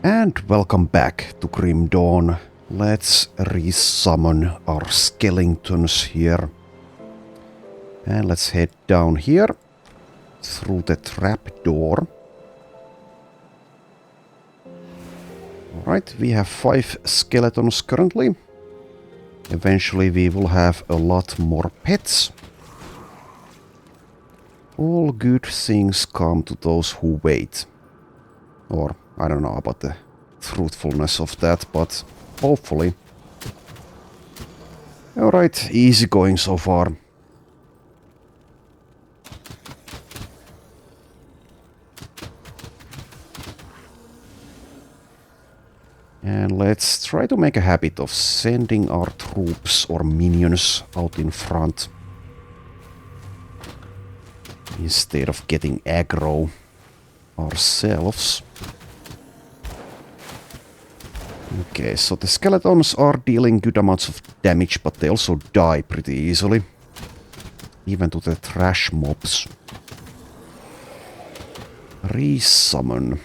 And welcome back to Grim Dawn. Let's resummon our skeletons here. And let's head down here through the trapdoor. Alright, we have 5 skeletons currently. Eventually we will have a lot more pets. All good things come to those who wait. Or, I don't know about the truthfulness of that, but hopefully. Alright, easy going so far. And let's try to make a habit of sending our troops or minions out in front. Instead of getting aggro ourselves. Okay, so the skeletons are dealing good amounts of damage, but they also die pretty easily. Even to the trash mobs. Resummon.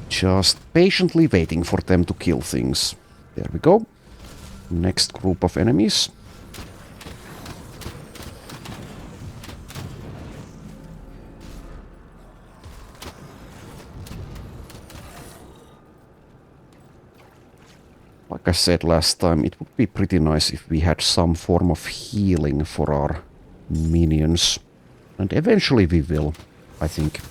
Just patiently waiting for them to kill things. There we go. Next group of enemies. Like I said last time, it would be pretty nice if we had some form of healing for our minions. And eventually we will, I think.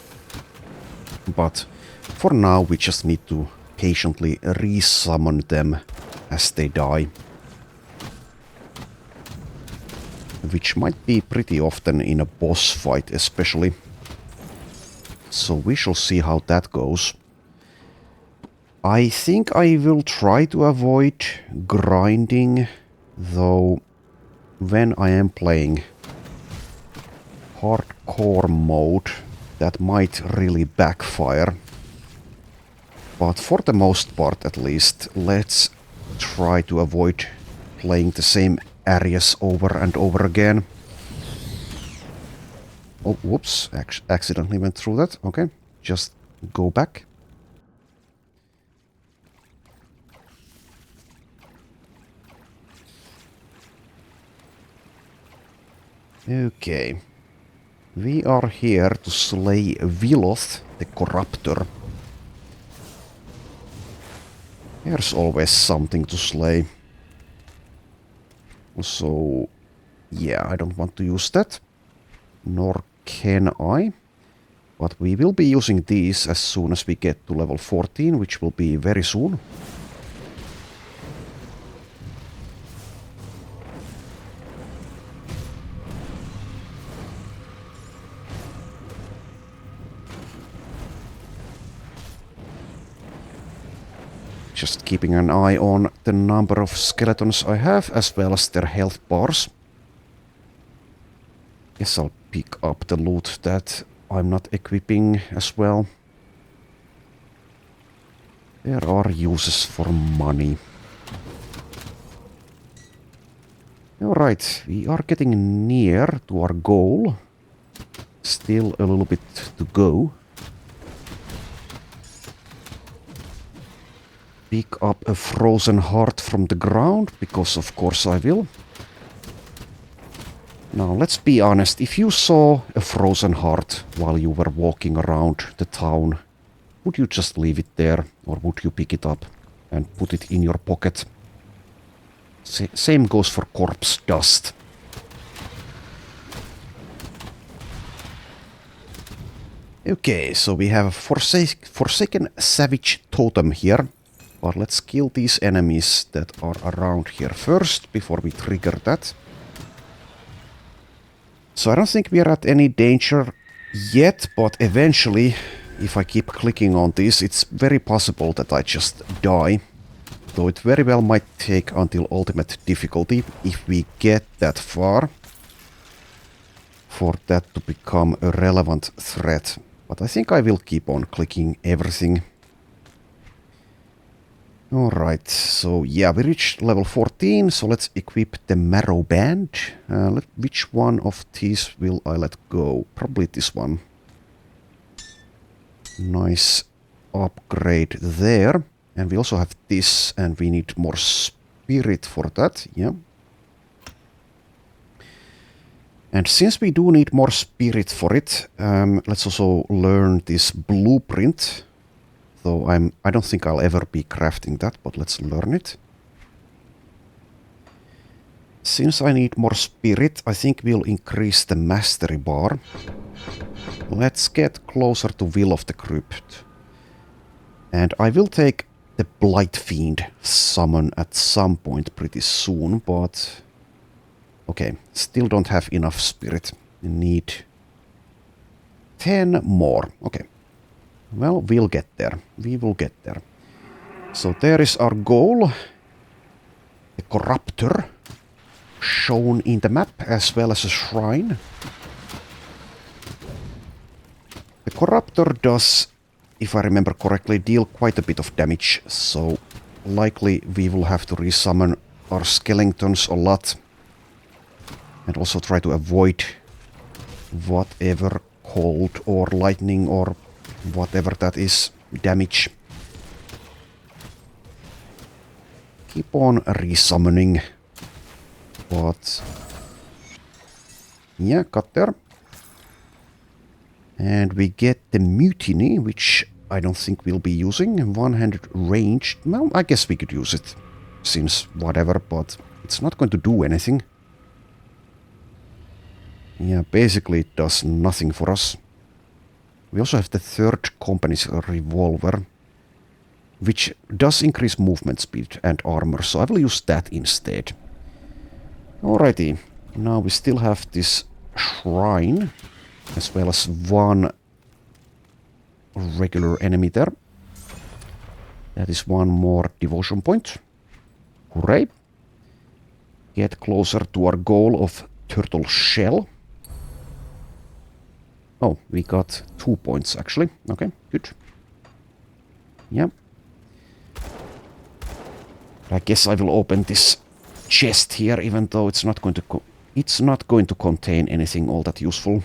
But for now we just need to patiently resummon them as they die. Which might be pretty often in a boss fight especially. So we shall see how that goes. I think I will try to avoid grinding, though when I am playing hardcore mode, that might really backfire. But for the most part at least, let's try to avoid playing the same areas over and over again. Oh, whoops, accidentally went through that. Okay, just go back. Okay. We are here to slay Viloth, the Corruptor. There's always something to slay. So, yeah, I don't want to use that. Nor can I. But we will be using these as soon as we get to level 14, which will be very soon. Just keeping an eye on the number of skeletons I have, as well as their health bars. Guess I'll pick up the loot that I'm not equipping as well. There are uses for money. Alright, we are getting near to our goal. Still a little bit to go. Pick up a frozen heart from the ground, because of course I will. Now let's be honest, if you saw a frozen heart while you were walking around the town, would you just leave it there, or would you pick it up and put it in your pocket? Same goes for corpse dust. Okay, so we have a Forsaken Savage Totem here. But let's kill these enemies that are around here first, before we trigger that. So I don't think we are at any danger yet, but eventually, if I keep clicking on this, it's very possible that I just die. Though it very well might take until ultimate difficulty, if we get that far, for that to become a relevant threat. But I think I will keep on clicking everything. Alright, so yeah, we reached level 14, so let's equip the Marrow Band. Which one of these will I let go? Probably this one. Nice upgrade there. And we also have this, and we need more spirit for that, yeah. And since we do need more spirit for it, let's also learn this blueprint. Though I don't think I'll ever be crafting that, but let's learn it. Since I need more spirit, I think we'll increase the mastery bar. Let's get closer to Will of the Crypt. And I will take the Blight Fiend summon at some point pretty soon, but... Okay, still don't have enough spirit. Need 10 more. Okay. Well, we'll get there. We will get there. So there is our goal. The Corruptor. Shown in the map, as well as a shrine. The Corruptor does, if I remember correctly, deal quite a bit of damage. So likely we will have to resummon our skeletons a lot. And also try to avoid whatever cold or lightning or whatever that is damage. Keep on resummoning. But yeah, got there. And we get the Mutiny, which I don't think we'll be using. One-handed ranged. Well, I guess we could use it. Since whatever, but it's not going to do anything. Yeah, basically it does nothing for us. We also have the third company's revolver, which does increase movement speed and armor, so I will use that instead. Alrighty, now we still have this shrine, as well as one regular enemy there. That is one more devotion point. Hooray! Get closer to our goal of turtle shell. Oh, we got 2 points actually. Okay, good. Yeah. I guess I will open this chest here, even though it's not going to contain anything all that useful.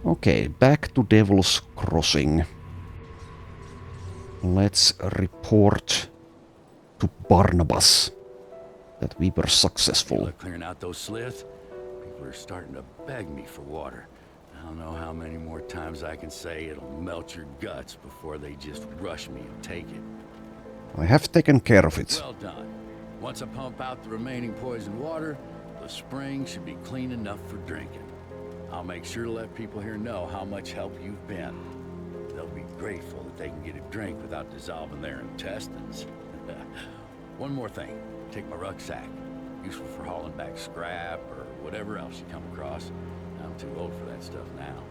Okay, back to Devil's Crossing. Let's report to Barnabas that we were successful. Clearing out those sliths. People are starting to beg me for water. I don't know how many more times I can say it'll melt your guts before they just rush me and take it. I have taken care of it. Well done. Once I pump out the remaining poisoned water, the spring should be clean enough for drinking. I'll make sure to let people here know how much help you've been. They'll be grateful that they can get a drink without dissolving their intestines. One more thing. Take my rucksack. Useful for hauling back scrap or whatever else you come across. I'm too old for that stuff now.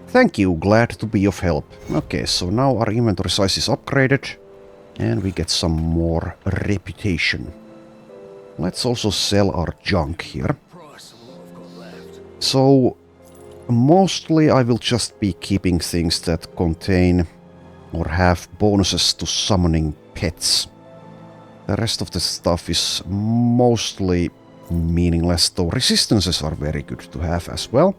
Thank you, glad to be of help. Okay, so now our inventory size is upgraded. And we get some more reputation. Let's also sell our junk here. So, mostly I will just be keeping things that contain or have bonuses to summoning pets. The rest of the stuff is mostly meaningless, though resistances are very good to have as well.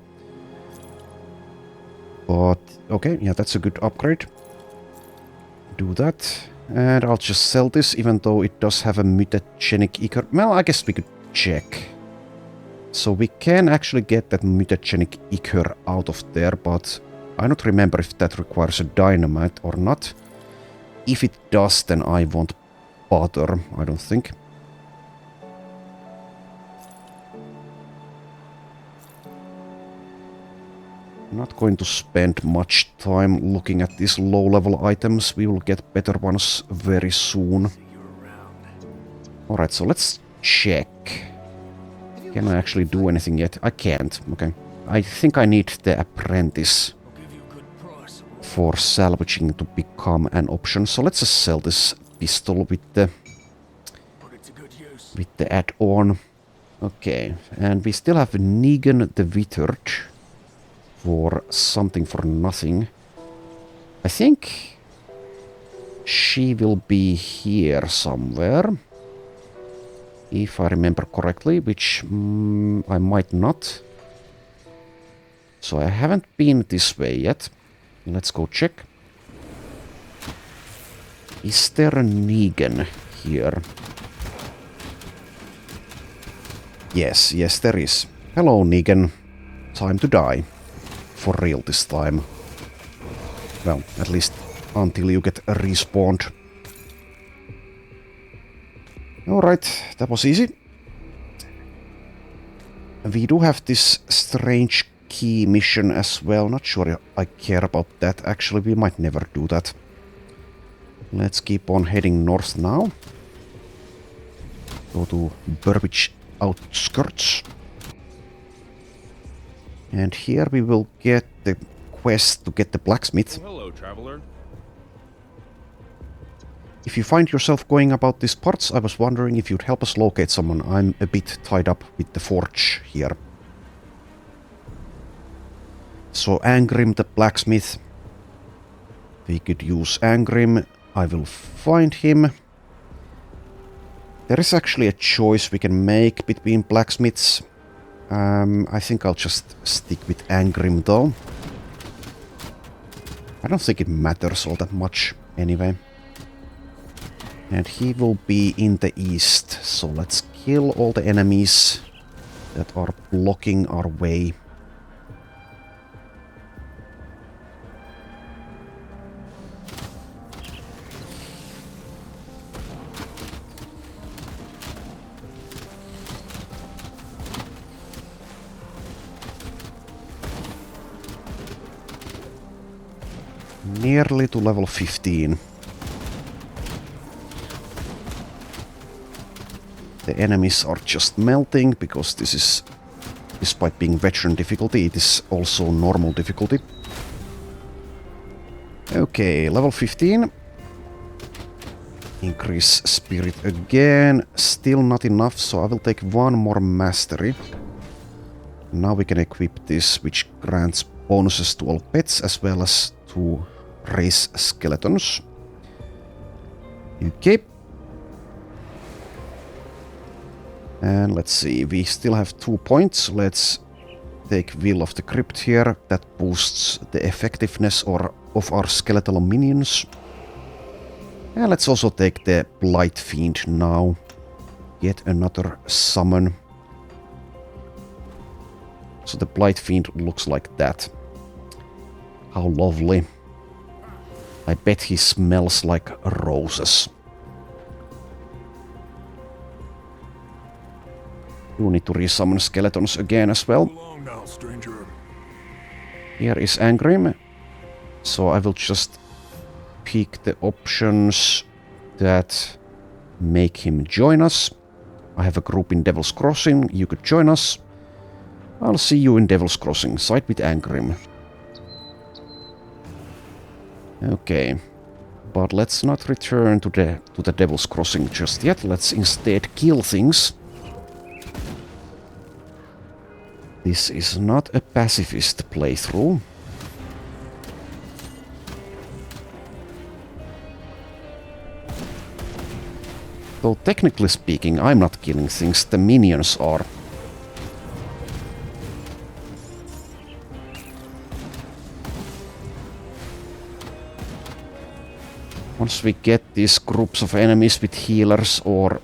But, okay, yeah, that's a good upgrade. Do that. And I'll just sell this, even though it does have a mutagenic ichor. Well, I guess we could check. So we can actually get that mutagenic ichor out of there, but I don't remember if that requires a dynamite or not. If it does, then I won't bother, I don't think. Not going to spend much time looking at these low-level items. We will get better ones very soon. Alright, so let's check. Can I actually do anything yet? I can't. Okay. I think I need the apprentice for salvaging to become an option. So let's just sell this pistol with the add-on. Okay, and we still have Negan the Withered for something for nothing. I think She will be here somewhere. If I remember correctly, which I might not. So I haven't been this way yet. Let's go check. Is there a Negan here? Yes, yes there is. Hello Negan. Time to die. For real this time. Well, at least until you get respawned. Alright, that was easy. We do have this strange key mission as well. Not sure I care about that. Actually, we might never do that. Let's keep on heading north now. Go to Burbage outskirts. And here we will get the quest to get the blacksmith. Oh, hello, traveler. If you find yourself going about these parts, I was wondering if you'd help us locate someone. I'm a bit tied up with the forge here. So Angrim the blacksmith. We could use Angrim. I will find him. There is actually a choice we can make between blacksmiths. I think I'll just stick with Angrim though. I don't think it matters all that much anyway. And he will be in the east, so let's kill all the enemies that are blocking our way. Nearly to level 15. The enemies are just melting, because this is, despite being veteran difficulty, it is also normal difficulty. Okay, level 15. Increase spirit again. Still not enough, so I will take one more mastery. Now we can equip this, which grants bonuses to all pets as well as to race skeletons. Okay. And let's see, we still have 2 points. Let's take Will of the Crypt here. That boosts the effectiveness of our skeletal minions. And let's also take the Blight Fiend now. Yet another summon. So the Blight Fiend looks like that. How lovely. I bet he smells like roses. You need to resummon skeletons again as well. Now, stranger. Here is Angrim. So I will just pick the options that make him join us. I have a group in Devil's Crossing. You could join us. I'll see you in Devil's Crossing. Side with Angrim. Okay. But let's not return to the Devil's Crossing just yet. Let's instead kill things. This is not a pacifist playthrough. Though technically speaking, I'm not killing things, the minions are. Once we get these groups of enemies with healers or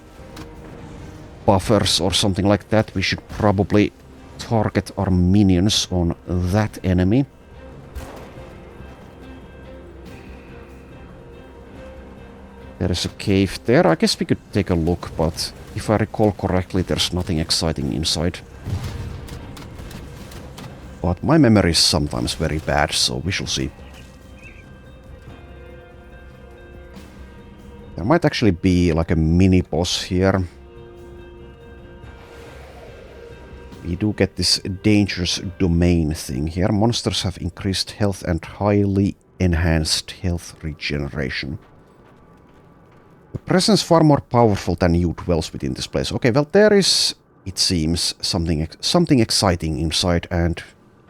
buffers or something like that, we should probably target our minions on that enemy. There is a cave there. I guess we could take a look, but if I recall correctly, there's nothing exciting inside. But my memory is sometimes very bad, so we shall see. There might actually be like a mini boss here. We do get this dangerous domain thing here. Monsters have increased health and highly enhanced health regeneration. The presence far more powerful than you dwells within this place. Okay, well there is, it seems, something exciting inside, and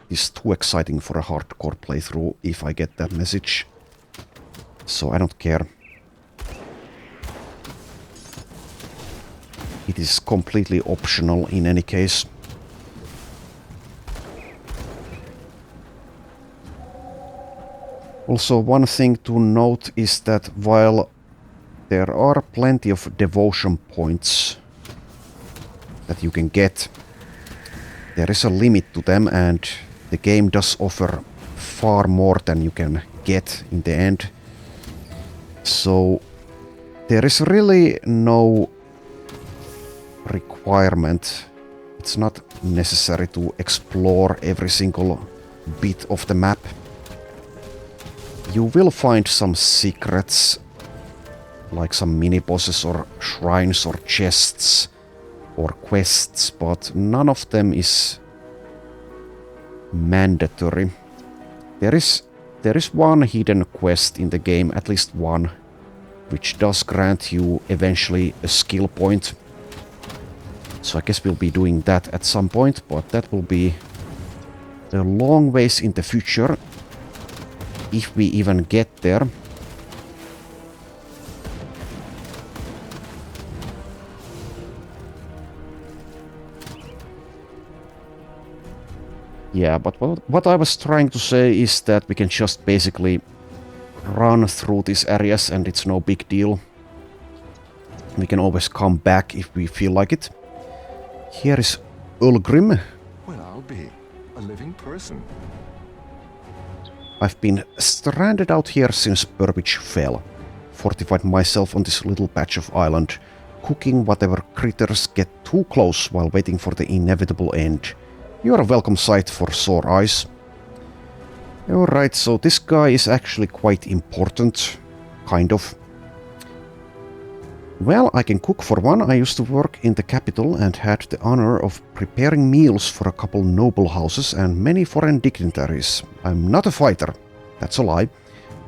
it's too exciting for a hardcore playthrough if I get that message. So I don't care. it is completely optional in any case. Also, one thing to note is that while there are plenty of devotion points that you can get, there is a limit to them, and the game does offer far more than you can get in the end. So there is really no requirement. It's not necessary to explore every single bit of the map. You will find some secrets, like some mini-bosses or shrines or chests or quests, but none of them is mandatory. There is one hidden quest in the game, at least one, which does grant you eventually a skill point. So I guess we'll be doing that at some point, but that will be a long ways in the future, if we even get there. Yeah, but what I was trying to say is that we can just basically run through these areas and it's no big deal. We can always come back if we feel like it. Here is Ulgrim. Well, I'll be a living person. I've been stranded out here since Burbage fell. Fortified myself on this little patch of island, cooking whatever critters get too close while waiting for the inevitable end. You are a welcome sight for sore eyes. Alright, so this guy is actually quite important. Kind of. Well, I can cook for one. I used to work in the capital and had the honor of preparing meals for a couple noble houses and many foreign dignitaries. I'm not a fighter, that's a lie,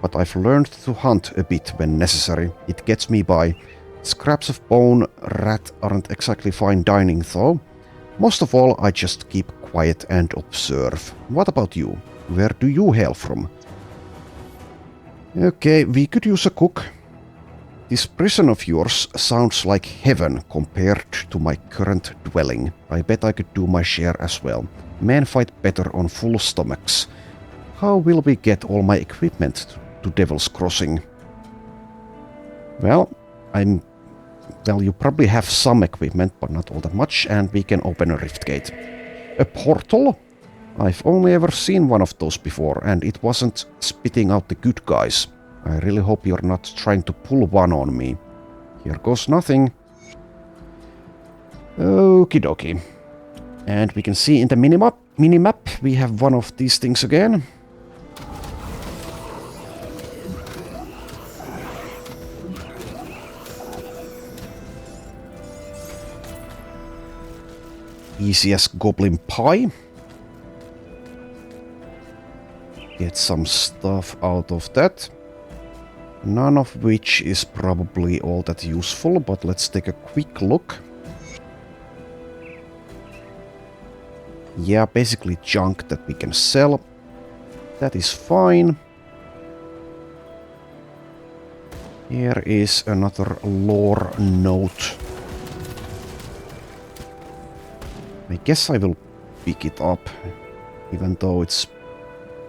but I've learned to hunt a bit when necessary. It gets me by. Scraps of bone, rat aren't exactly fine dining though. Most of all, I just keep quiet and observe. What about you? Where do you hail from? Okay, we could use a cook. This prison of yours sounds like heaven compared to my current dwelling. I bet I could do my share as well. Men fight better on full stomachs. How will we get all my equipment to Devil's Crossing? Well, you probably have some equipment, but not all that much, and we can open a rift gate. A portal? I've only ever seen one of those before, and it wasn't spitting out the good guys. I really hope you're not trying to pull one on me. Here goes nothing. Okie dokie. And we can see in the minimap we have one of these things again. Easy as goblin pie. Get some stuff out of that. None of which is probably all that useful, but let's take a quick look. Yeah, basically junk that we can sell. That is fine. Here is another lore note. I guess I will pick it up, even though it's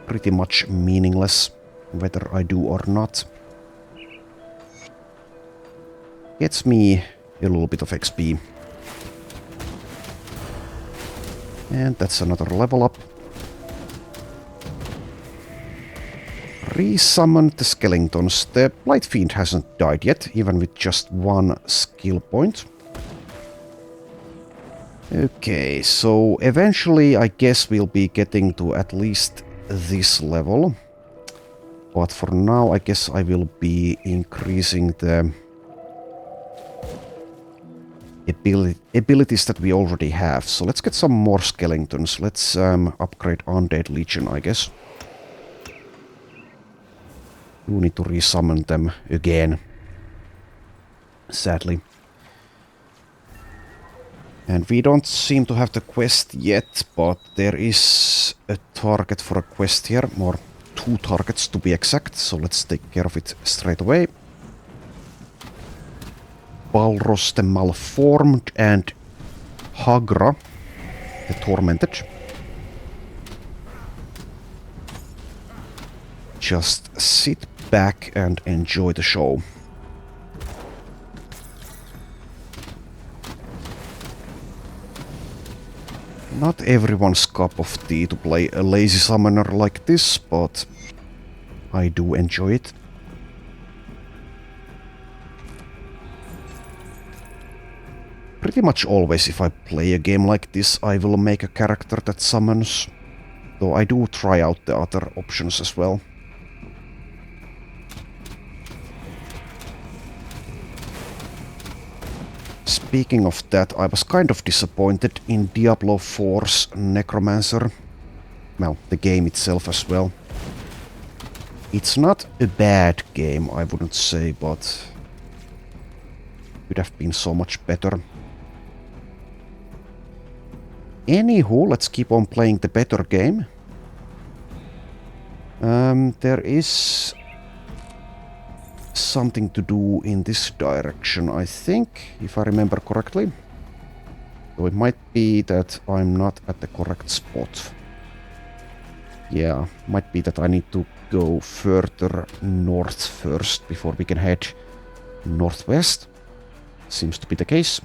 pretty much meaningless, whether I do or not. Gets me a little bit of XP. And that's another level up. Resummon the skeletons. The Blight Fiend hasn't died yet, even with just one skill point. Okay, so eventually I guess we'll be getting to at least this level. But for now I guess I will be increasing the abilities that we already have. So let's get some more skeletons. Let's upgrade Undead Legion, I guess. You need to resummon them again, sadly. And we don't seem to have the quest yet, but there is a target for a quest here, or 2 targets to be exact, so let's take care of it straight away. Balros the Malformed and Hagra the Tormented. Just sit back and enjoy the show. Not everyone's cup of tea to play a lazy summoner like this, but I do enjoy it. Pretty much always if I play a game like this, I will make a character that summons, though I do try out the other options as well. Speaking of that, I was kind of disappointed in Diablo 4's Necromancer. Well, the game itself as well. It's not a bad game, I wouldn't say, but could have been so much better. Anywho, let's keep on playing the better game. There is something to do in this direction, I think, if I remember correctly. So it might be that I'm not at the correct spot. Yeah, might be that I need to go further north first before we can head northwest. Seems to be the case.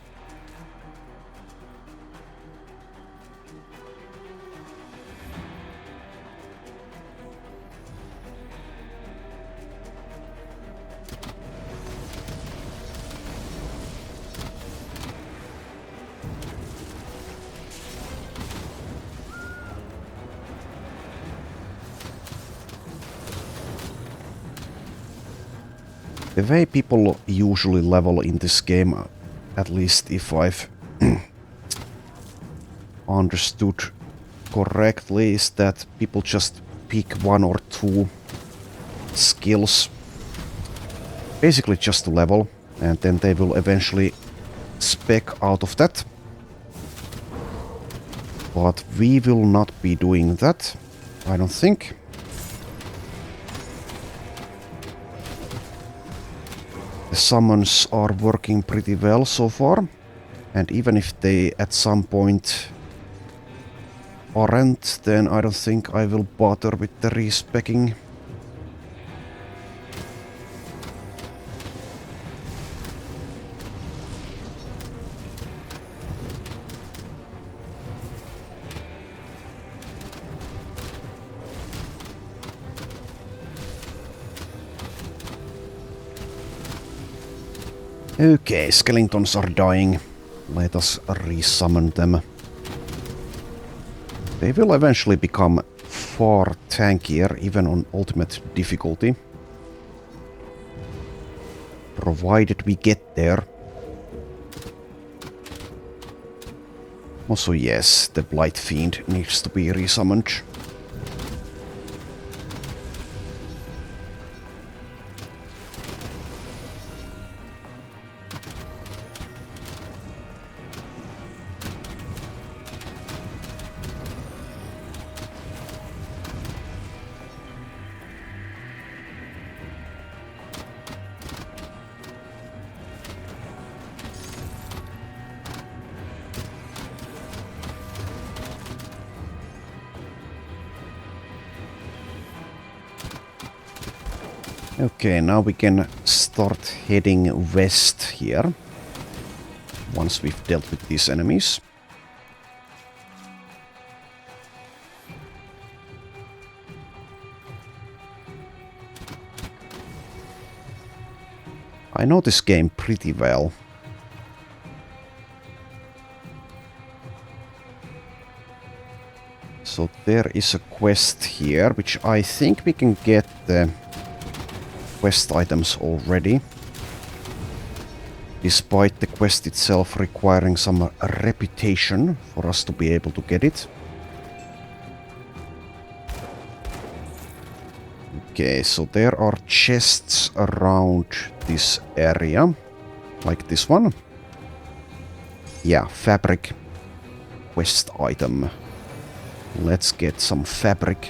The way people usually level in this game, at least if I've understood correctly, is that people just pick one or two skills, basically just to level, and then they will eventually spec out of that. But we will not be doing that, I don't think. The summons are working pretty well so far, and even if they at some point aren't, then I don't think I will bother with the respecking. Okay, skeletons are dying. Let us resummon them. They will eventually become far tankier, even on ultimate difficulty. Provided we get there. Also, yes, the Blight Fiend needs to be resummoned. Okay, now we can start heading west here, once we've dealt with these enemies. I know this game pretty well. So there is a quest here, which I think we can get the quest items already, despite the quest itself requiring some reputation for us to be able to get it. Okay, so there are chests around this area, like this one. Yeah, fabric quest item. Let's get some fabric.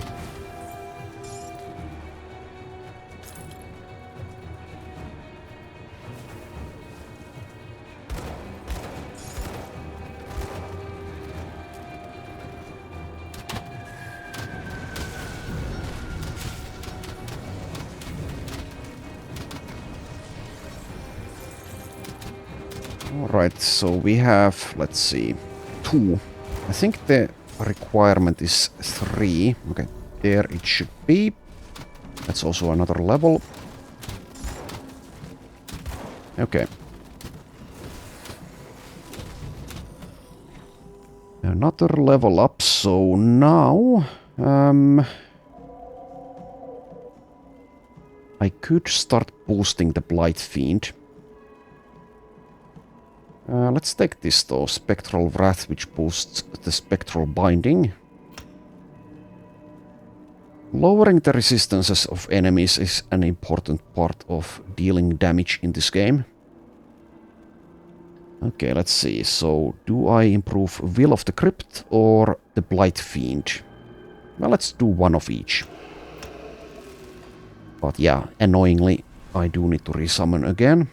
Alright, so we have, let's see, 2. I think the requirement is 3. Okay, there it should be. That's also another level. Okay. Another level up, so now... I could start boosting the Blight Fiend. Let's take this though, Spectral Wrath, which boosts the Spectral Binding. Lowering the resistances of enemies is an important part of dealing damage in this game. Okay, let's see. So, do I improve Will of the Crypt or the Blight Fiend? Well, let's do one of each. But yeah, annoyingly, I do need to resummon again.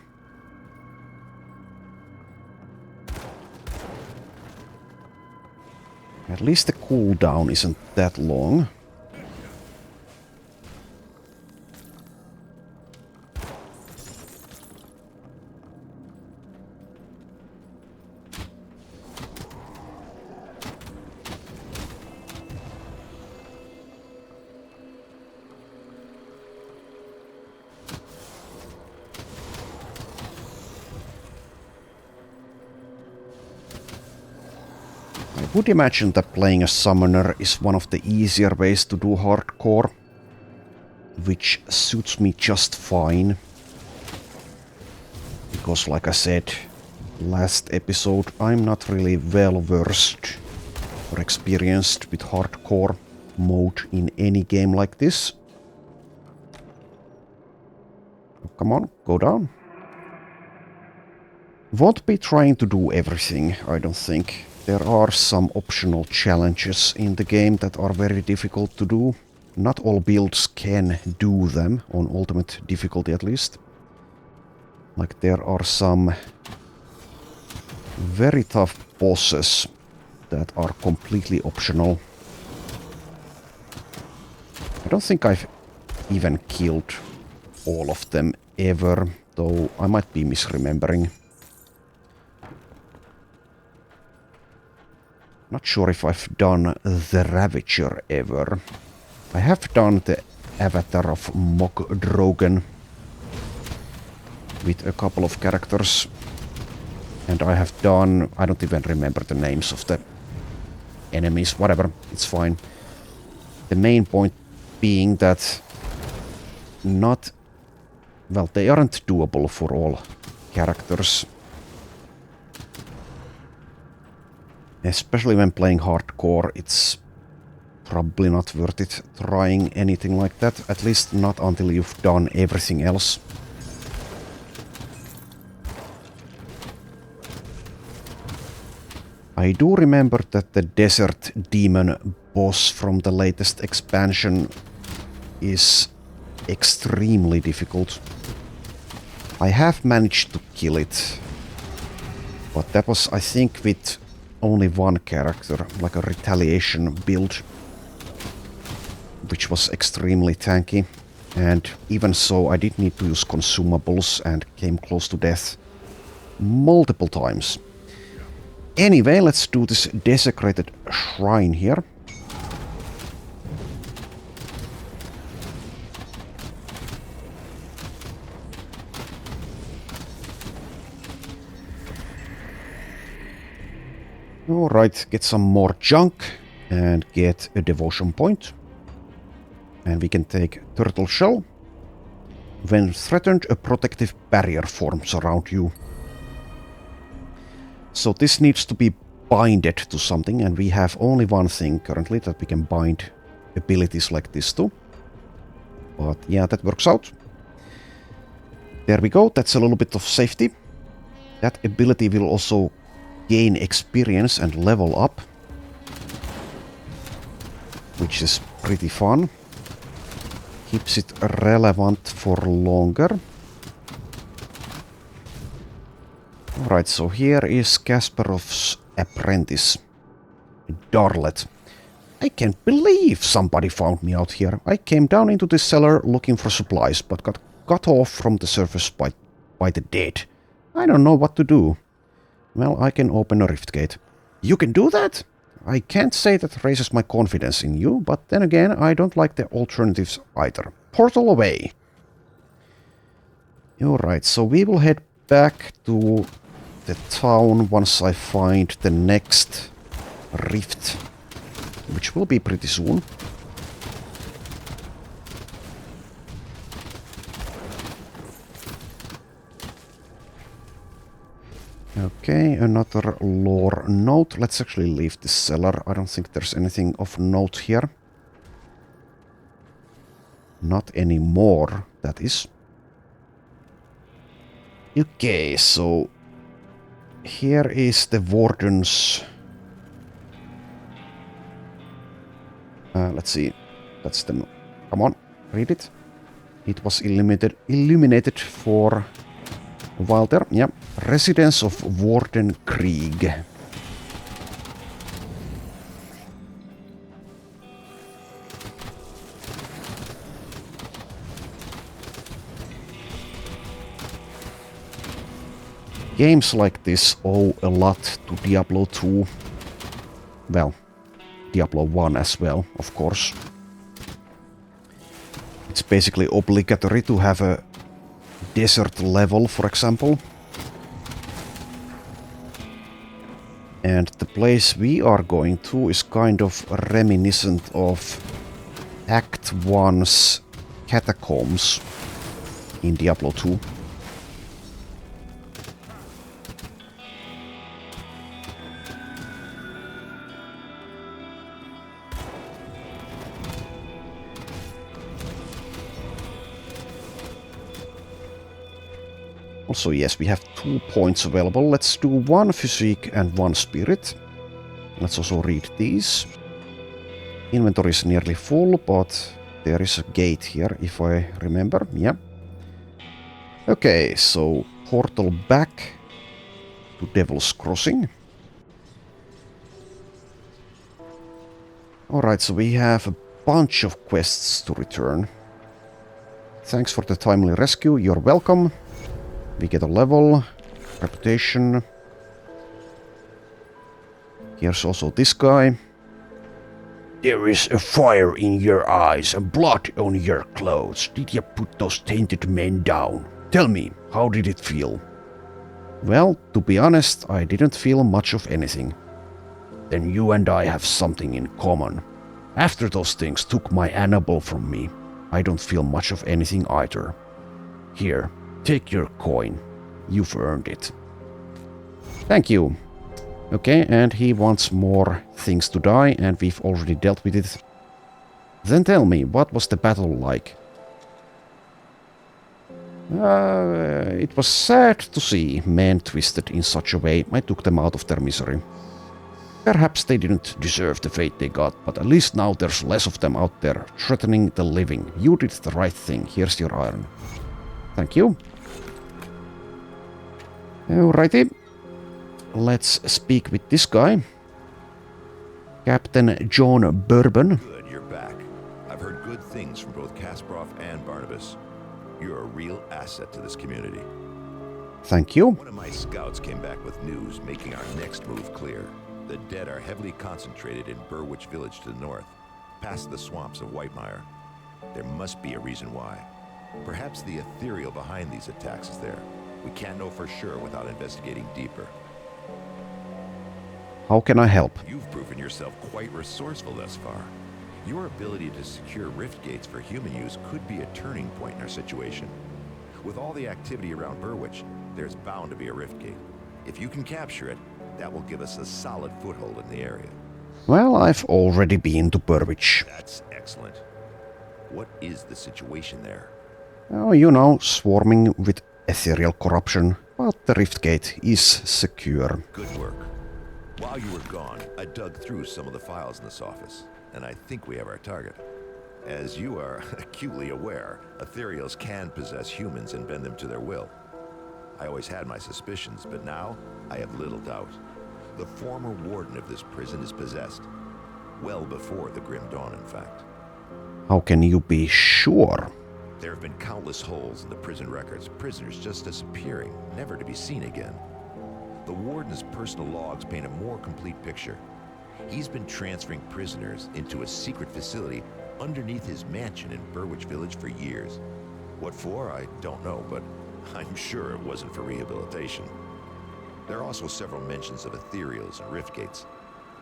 At least the cooldown isn't that long. I would imagine that playing a summoner is one of the easier ways to do hardcore, which suits me just fine. Because like I said last episode, I'm not really well versed or experienced with hardcore mode in any game like this. Come on, go down. Won't be trying to do everything, I don't think. There are some optional challenges in the game that are very difficult to do. Not all builds can do them, on ultimate difficulty at least. Like there are some very tough bosses that are completely optional. I don't think I've even killed all of them ever, though I might be misremembering. Not sure if I've done the Ravager ever. I have done the Avatar of Mog Drogen with a couple of characters. And I have done... I don't even remember the names of the enemies. Whatever, it's fine. The main point being that not... well, they aren't doable for all characters. Especially when playing hardcore, it's probably not worth it trying anything like that. At least not until you've done everything else. I do remember that the Desert Demon boss from the latest expansion is extremely difficult. I have managed to kill it, but that was, I think, with only one character, like a retaliation build, which was extremely tanky. And even so, I did need to use consumables and came close to death multiple times. Anyway, let's do this desecrated shrine here. Alright, get some more junk and get a devotion point. And we can take turtle shell. When threatened, a protective barrier forms around you. So this needs to be binded to something, and we have only one thing currently that we can bind abilities like this to. But yeah, that works out. There we go, that's a little bit of safety. That ability will also gain experience and level up, which is pretty fun. Keeps it relevant for longer. Alright, so here is Kasparov's apprentice, Darlet. I can't believe somebody found me out here. I came down into this cellar looking for supplies, but got cut off from the surface by the dead. I don't know what to do. Well, I can open a rift gate. You can do that? I can't say that raises my confidence in you, but then again, I don't like the alternatives either. Portal away! Alright, so we will head back to the town once I find the next rift, which will be pretty soon. Okay, another lore note. Let's actually leave this cellar. I don't think there's anything of note here. Not anymore, that is. Okay, so here is the Warden's... let's see. That's the... Come on, read it. It was illuminated for a while there. Yeah. Residence of Warden Krieg. Games like this owe a lot to Diablo 2. Well, Diablo 1 as well, of course. It's basically obligatory to have a desert level, for example. And the place we are going to is kind of reminiscent of Act 1's catacombs in Diablo 2. Also, yes, we have 2 points available. Let's do 1 physique and 1 spirit. Let's also read these. Inventory is nearly full, but there is a gate here, if I remember. Yeah. Okay, so portal back to Devil's Crossing. Alright, so we have a bunch of quests to return. Thanks for the timely rescue, you're welcome. We get a level, reputation. Here's also this guy. There is a fire in your eyes and blood on your clothes. Did you put those tainted men down? Tell me, how did it feel? Well, to be honest, I didn't feel much of anything. Then you and I have something in common. After those things took my Annabelle from me, I don't feel much of anything either. Here. Take your coin. You've earned it. Thank you. Okay, and he wants more things to die, and we've already dealt with it. Then tell me, what was the battle like? It was sad to see men twisted in such a way. I took them out of their misery. Perhaps they didn't deserve the fate they got, but at least now there's less of them out there, threatening the living. You did the right thing. Here's your iron. Thank you. Alrighty. Let's speak with this guy. Captain John Bourbon. Good, you're back. I've heard good things from both Kasparov and Barnabas. You're a real asset to this community. Thank you. One of my scouts came back with news making our next move clear. The dead are heavily concentrated in Burwich Village to the north, past the swamps of Whitemire. There must be a reason why. Perhaps the ethereal behind these attacks is there. We can't know for sure without investigating deeper. How can I help? You've proven yourself quite resourceful thus far. Your ability to secure rift gates for human use could be a turning point in our situation. With all the activity around Burwich, there's bound to be a rift gate. If you can capture it, that will give us a solid foothold in the area. Well, I've already been to Burwich. That's excellent. What is the situation there? Oh, you know, swarming with ethereal corruption, but the rift gate is secure. Good work. While you were gone, I dug through some of the files in this office, and I think we have our target. As you are acutely aware, ethereals can possess humans and bend them to their will. I always had my suspicions, but now I have little doubt. The former warden of this prison is possessed. Well before the Grim Dawn, in fact. How can you be sure? There have been countless holes in the prison records, prisoners just disappearing, never to be seen again. The Warden's personal logs paint a more complete picture. He's been transferring prisoners into a secret facility underneath his mansion in Burwich Village for years. What for, I don't know, but I'm sure it wasn't for rehabilitation. There are also several mentions of ethereals and rift gates.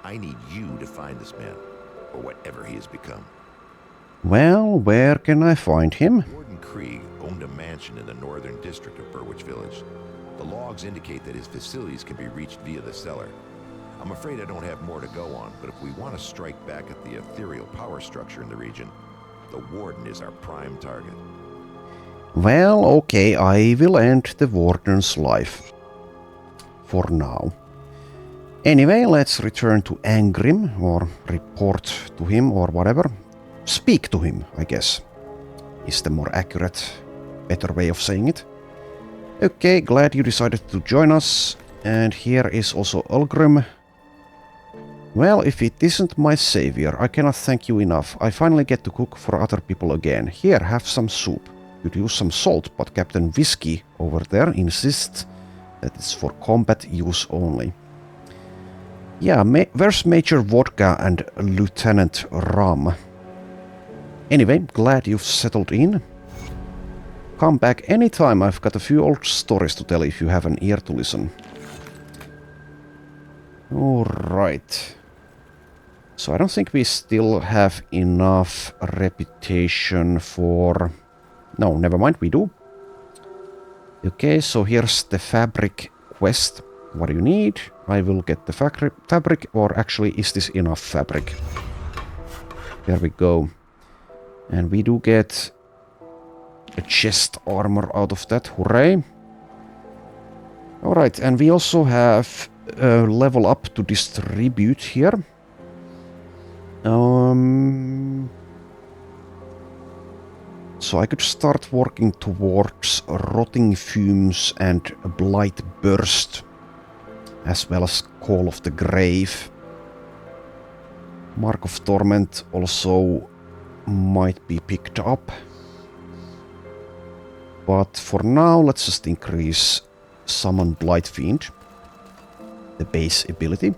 I need you to find this man, or whatever he has become. Well, where can I find him? Warden Krieg owned a mansion in the northern district of Burwich Village. The logs indicate that his facilities can be reached via the cellar. I'm afraid I don't have more to go on, but if we want to strike back at the ethereal power structure in the region, the Warden is our prime target. Well, okay, I will end the Warden's life. For now. Anyway, let's return to Angrim, or report to him, or whatever. Speak to him, I guess, is the more accurate, better way of saying it. Okay, glad you decided to join us. And here is also Ulgrim. Well, if it isn't my savior, I cannot thank you enough. I finally get to cook for other people again. Here, have some soup. Could use some salt, but Captain Whiskey over there insists that it's for combat use only. Yeah, where's Major Vodka and Lieutenant Rum? Anyway, glad you've settled in. Come back anytime, I've got a few old stories to tell if you have an ear to listen. Alright. So I don't think we still have enough reputation for... No, never mind, we do. Okay, so here's the fabric quest. What do you need? I will get the fabric, or actually, is this enough fabric? There we go. And we do get a chest armor out of that, hooray. Alright, and we also have a level up to distribute here. So I could start working towards Rotting Fumes and Blight Burst, as well as Call of the Grave. Mark of Torment also might be picked up. But for now, let's just increase Summon Blight Fiend, the base ability.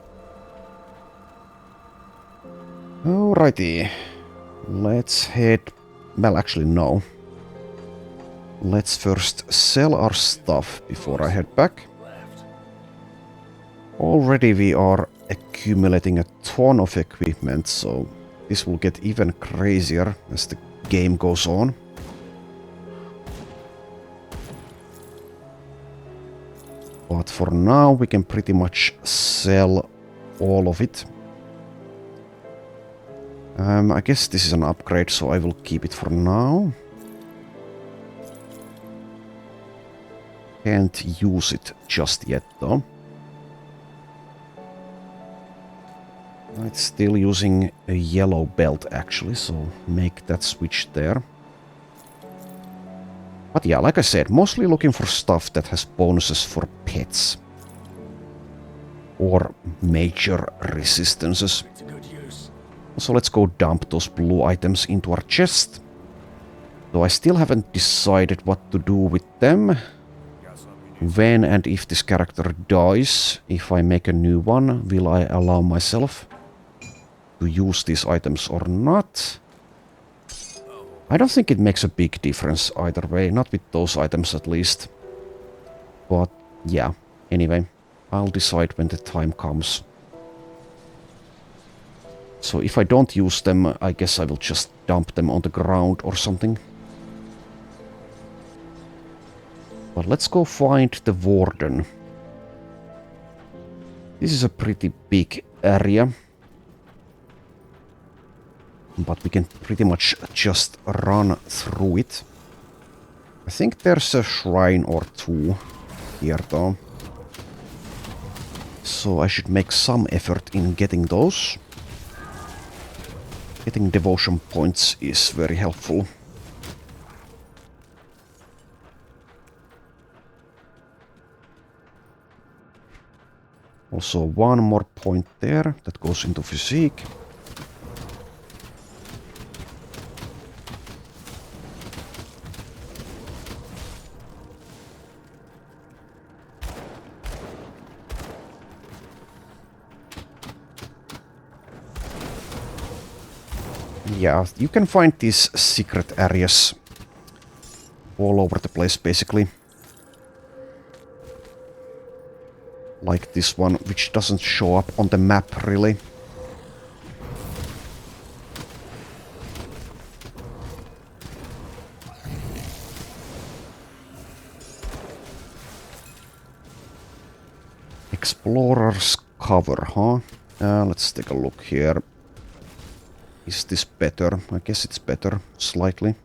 Alrighty, let's head... Well, actually, no. Let's first sell our stuff before I head back. Already we are accumulating a ton of equipment, so this will get even crazier as the game goes on. But for now, we can pretty much sell all of it. I guess this is an upgrade, so I will keep it for now. Can't use it just yet, though. It's still using a yellow belt, actually, so make that switch there. But yeah, like I said, mostly looking for stuff that has bonuses for pets. Or major resistances. So let's go dump those blue items into our chest. Though I still haven't decided what to do with them. When and if this character dies, if I make a new one, will I allow myself to use these items or not? I don't think it makes a big difference either way, not with those items at least. But yeah, anyway, I'll decide when the time comes. So if I don't use them, I guess I will just dump them on the ground or something. But let's go find the Warden. This is a pretty big area. But we can pretty much just run through it. I think there's a shrine or two here though. So I should make some effort in getting those. Getting devotion points is very helpful. Also one more point there that goes into physique. Yeah, you can find these secret areas all over the place, basically. Like this one, which doesn't show up on the map, really. Explorer's cover, huh? Let's take a look here. Is this better? I guess it's better, slightly.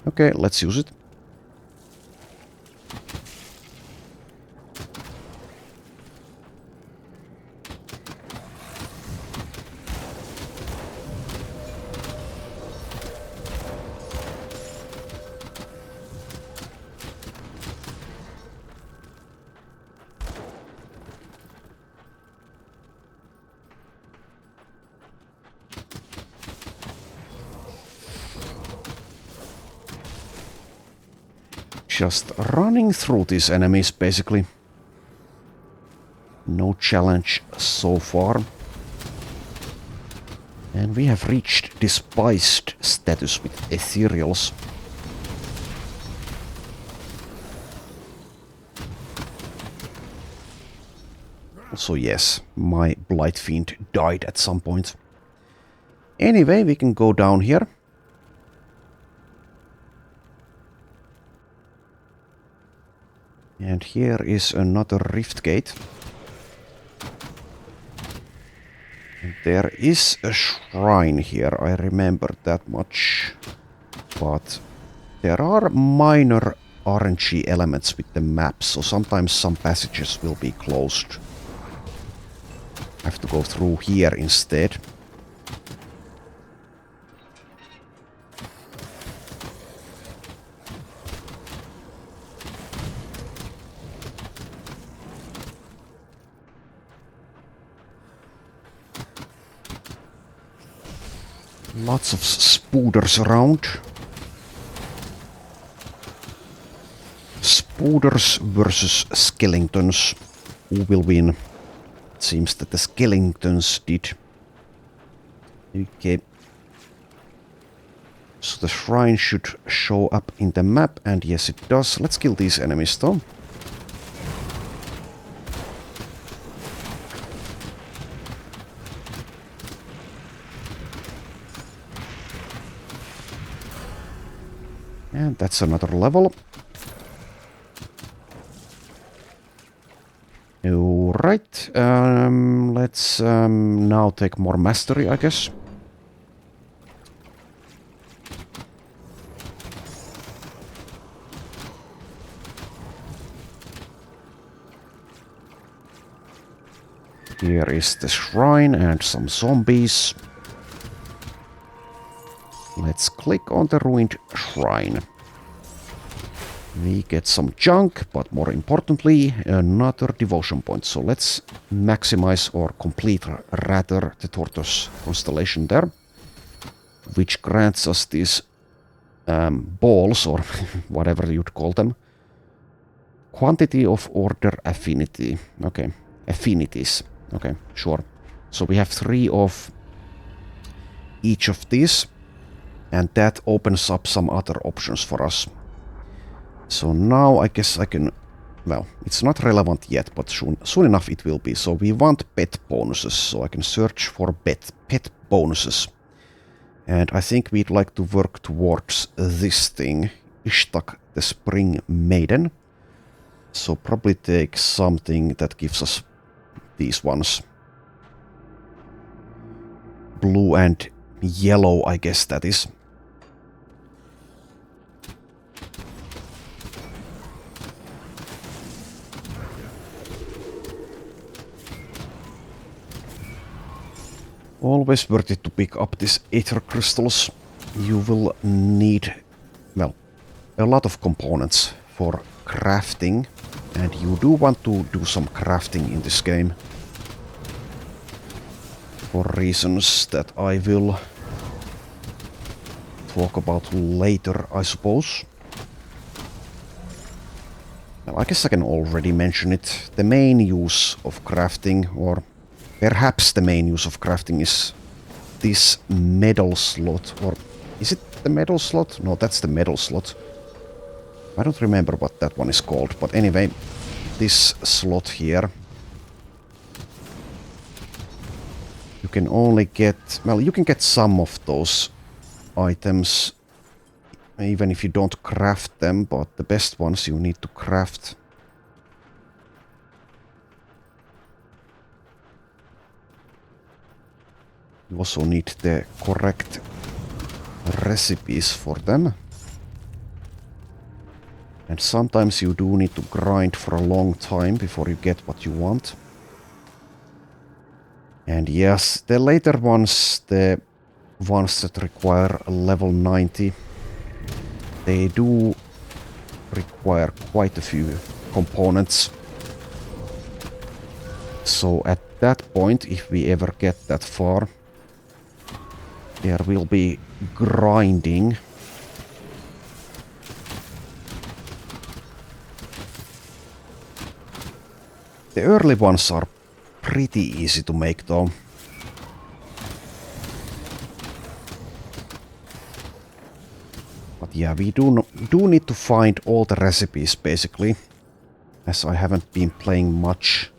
Okay, let's use it. Just running through these enemies, basically. No challenge so far. And we have reached despised status with ethereals. So yes, my Blight Fiend died at some point. Anyway, we can go down here. And here is another rift gate. And there is a shrine here, I remember that much. But there are minor RNG elements with the map, so sometimes some passages will be closed. I have to go through here instead. Lots of spooders around. Spooders versus skeletons. Who will win? It seems that the skeletons did. Okay. So the shrine should show up in the map, and yes it does. Let's kill these enemies though. And that's another level. Alright, let's now take more mastery, I guess. Here is the shrine and some zombies. Let's click on the ruined shrine. We get some junk, but more importantly, another devotion point. So let's maximize or complete rather the tortoise constellation there, which grants us these balls, or whatever you'd call them. Quantity of order affinity. Okay, affinities. Okay, sure. So we have 3 of each of these, and that opens up some other options for us. So now I guess I can... Well, it's not relevant yet, but soon enough it will be. So we want pet bonuses, so I can search for pet bonuses. And I think we'd like to work towards this thing, Ishtak the Spring Maiden. So probably take something that gives us these ones. Blue and yellow, I guess that is. Always worth it to pick up these ether crystals. You will need, well, a lot of components for crafting, and you do want to do some crafting in this game. For reasons that I will talk about later, I suppose. Well, I guess I can already mention it. The main use of crafting, or perhaps the main use of crafting, is this medal slot, or is it the medal slot? No, that's the medal slot. I don't remember what that one is called, but anyway, this slot here. You can only get, well, you can get some of those items even if you don't craft them, but the best ones you need to craft. You also need the correct recipes for them. And sometimes you do need to grind for a long time before you get what you want. And yes, the later ones, the ones that require a level 90, they do require quite a few components. So at that point, if we ever get that far, there will be grinding. The early ones are pretty easy to make though. But yeah, we do need to find all the recipes basically, as I haven't been playing much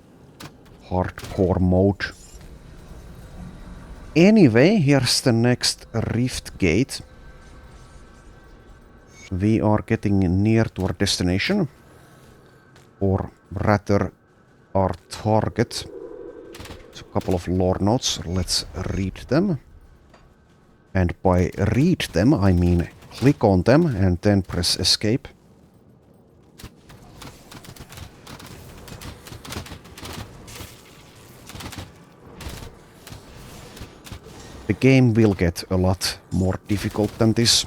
hardcore mode. Anyway, here's the next rift gate. We are getting near to our destination, or rather our target. It's a couple of lore notes, let's read them. And by read them, I mean click on them and then press escape. The game will get a lot more difficult than this.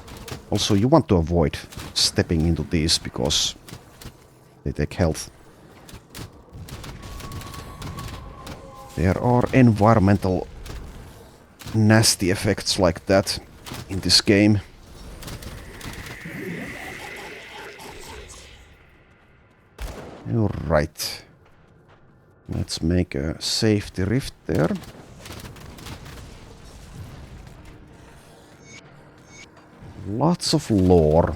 Also, you want to avoid stepping into these because they take health. There are environmental nasty effects like that in this game. Alright. Let's make a safety rift there. Lots of lore.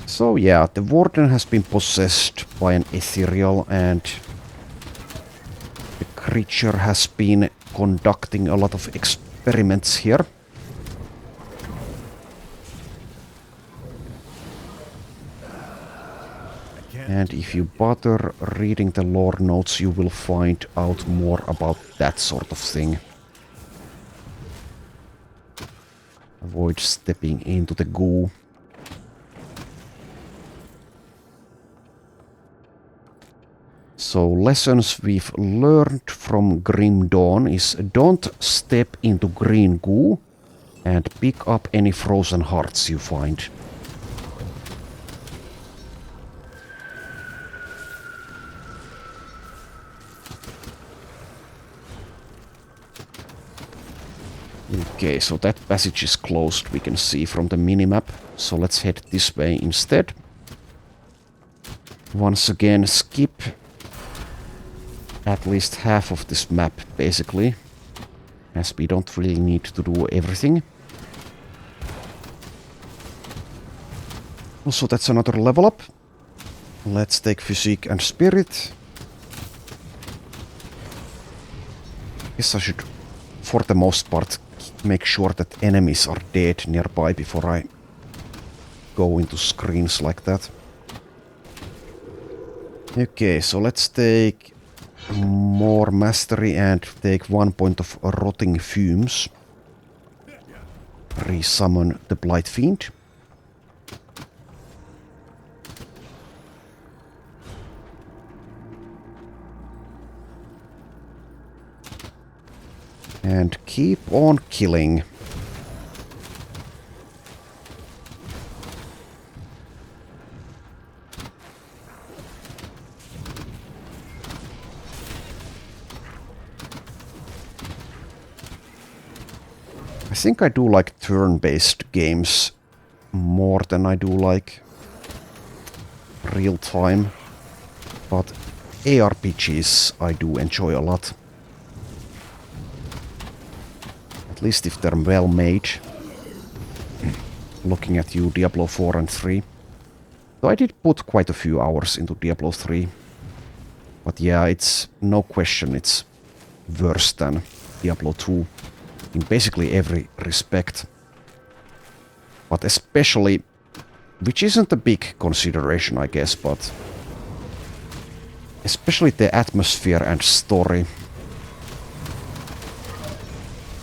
So yeah, the Warden has been possessed by an ethereal and the creature has been conducting a lot of experiments here. And if you bother reading the lore notes, you will find out more about that sort of thing. Avoid stepping into the goo. So lessons we've learned from Grim Dawn is don't step into green goo and pick up any frozen hearts you find. Okay, so that passage is closed, we can see from the minimap. So let's head this way instead. Once again, skip at least half of this map, basically, as we don't really need to do everything. Also, that's another level up. Let's take Physique and Spirit. Guess I should, for the most part, make sure that enemies are dead nearby before I go into screens like that. Okay, so let's take more mastery and take 1 point of rotting fumes. Resummon the Blight Fiend. And keep on killing. I think I do like turn-based games more than I do like real-time, but ARPGs I do enjoy a lot. At least if they're well made. Looking at you, Diablo 4 and 3. So I did put quite a few hours into Diablo 3. But yeah, it's no question it's worse than Diablo 2 in basically every respect. But especially, which isn't a big consideration I guess, but especially the atmosphere and story.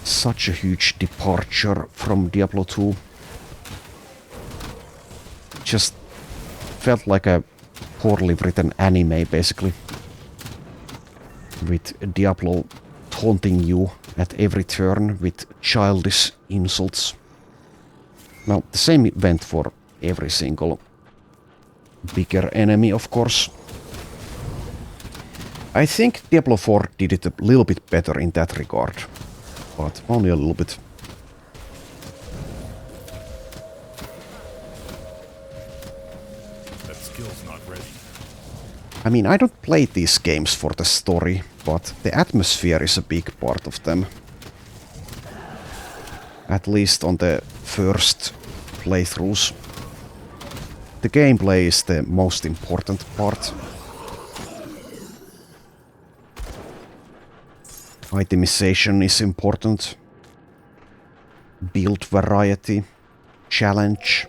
Such a huge departure from Diablo 2. Just felt like a poorly written anime, basically. With Diablo taunting you at every turn with childish insults. Well, the same went for every single bigger enemy, of course. I think Diablo 4 did it a little bit better in that regard. But only a little bit. That skill's not ready. I mean, I don't play these games for the story, but the atmosphere is a big part of them. At least on the first playthroughs. The gameplay is the most important part. Itemization is important. Build variety. Challenge.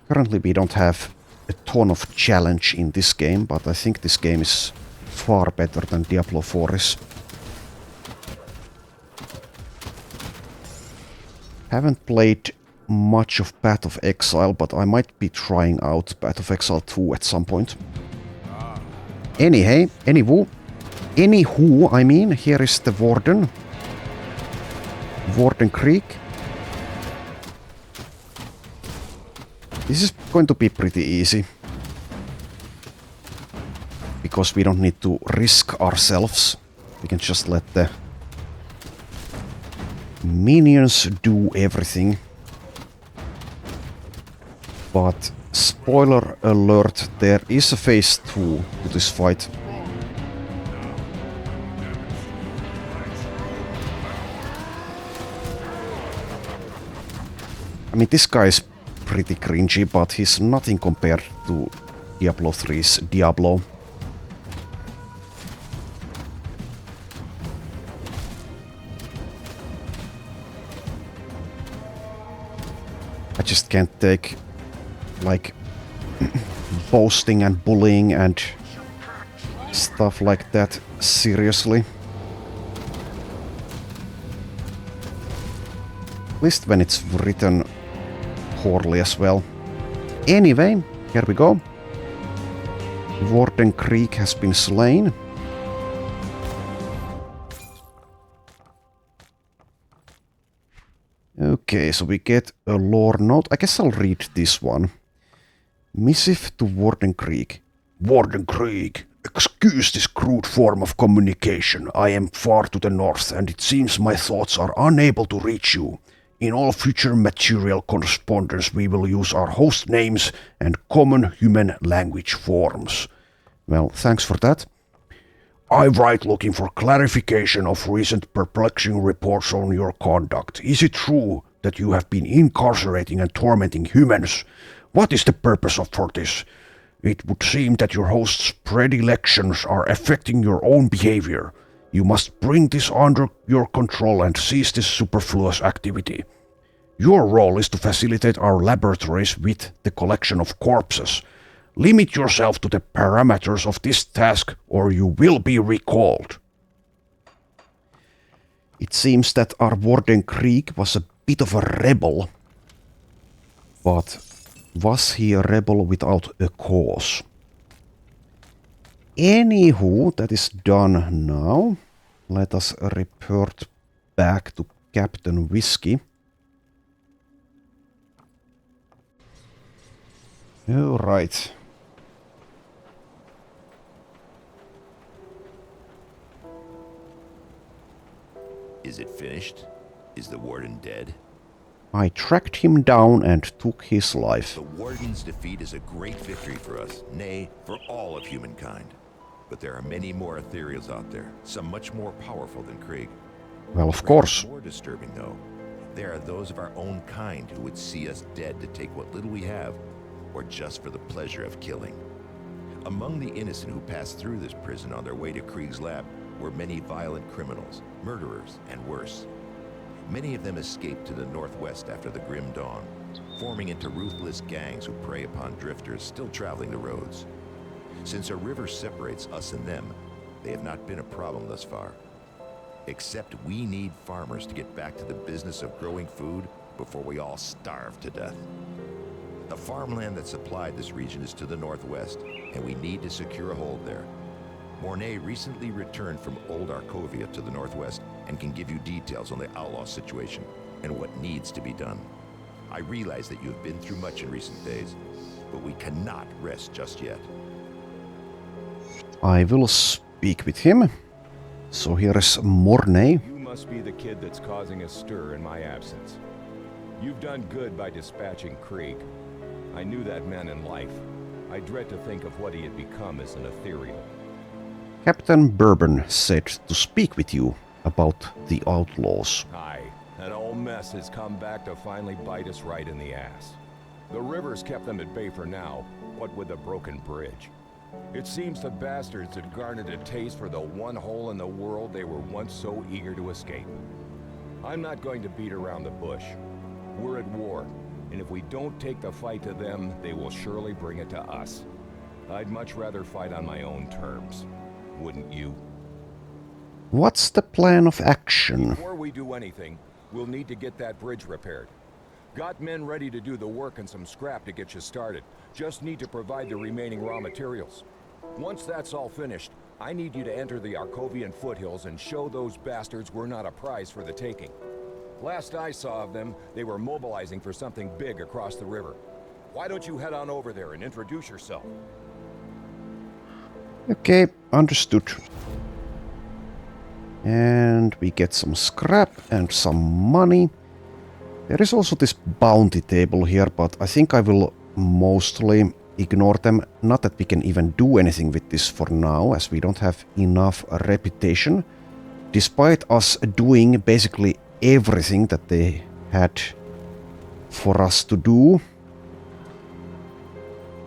Currently we don't have a ton of challenge in this game, but I think this game is far better than Diablo 4 is. Haven't played much of Path of Exile, but I might be trying out Path of Exile 2 at some point. Anywho, I mean, here is the Warden. Warden Krieg. This is going to be pretty easy. Because we don't need to risk ourselves. We can just let the minions do everything. But spoiler alert, there is a phase 2 to this fight. I mean, this guy is pretty cringy, but he's nothing compared to Diablo 3's Diablo. I just can't take, like, boasting and bullying and stuff like that seriously. At least when it's written poorly as well. Anyway, here we go. Warden Krieg has been slain. Okay, so we get a lore note. I guess I'll read this one. Missive to Warden Krieg. Warden Krieg, excuse this crude form of communication. I am far to the north, and it seems my thoughts are unable to reach you. In all future material correspondence, we will use our host names and common human language forms. Well, thanks for that. I write looking for clarification of recent perplexing reports on your conduct. Is it true that you have been incarcerating and tormenting humans? What is the purpose for this? It would seem that your host's predilections are affecting your own behavior. You must bring this under your control and cease this superfluous activity. Your role is to facilitate our laboratories with the collection of corpses. Limit yourself to the parameters of this task, or you will be recalled. It seems that our Warden Krieg was a bit of a rebel. But was he a rebel without a cause? Anywho, that is done now. Let us report back to Captain Whiskey. Alright. Is it finished? Is the warden dead? I tracked him down and took his life. The Warden's defeat is a great victory for us, nay, for all of humankind. But there are many more ethereals out there, some much more powerful than Krieg. Well, of course. More disturbing, though, there are those of our own kind who would see us dead to take what little we have, or just for the pleasure of killing. Among the innocent who passed through this prison on their way to Krieg's lab were many violent criminals, murderers, and worse. Many of them escaped to the northwest after the Grim Dawn, forming into ruthless gangs who prey upon drifters still traveling the roads. Since a river separates us and them, they have not been a problem thus far. Except we need farmers to get back to the business of growing food before we all starve to death. The farmland that supplied this region is to the northwest, and we need to secure a hold there. Mornay recently returned from old Arkovia to the northwest and can give you details on the outlaw situation and what needs to be done. I realize that you have been through much in recent days, but we cannot rest just yet. I will speak with him. So here is Mornay. You must be the kid that's causing a stir in my absence. You've done good by dispatching Krieg. I knew that man in life. I dread to think of what he had become as an ethereal. Captain Bourbon said to speak with you about the outlaws. Aye, an old mess has come back to finally bite us right in the ass. The river's kept them at bay for now, what with the broken bridge. It seems the bastards had garnered a taste for the one hole in the world they were once so eager to escape. I'm not going to beat around the bush. We're at war, and if we don't take the fight to them, they will surely bring it to us. I'd much rather fight on my own terms. Wouldn't you? What's the plan of action? Before we do anything, we'll need to get that bridge repaired. Got men ready to do the work and some scrap to get you started. Just need to provide the remaining raw materials. Once that's all finished, I need you to enter the Arkovian foothills and show those bastards we're not a prize for the taking. Last I saw of them, they were mobilizing for something big across the river. Why don't you head on over there and introduce yourself? Okay, understood. And we get some scrap and some money. There is also this bounty table here, but I think I will mostly ignore them. Not that we can even do anything with this for now, as we don't have enough reputation. Despite us doing basically everything that they had for us to do.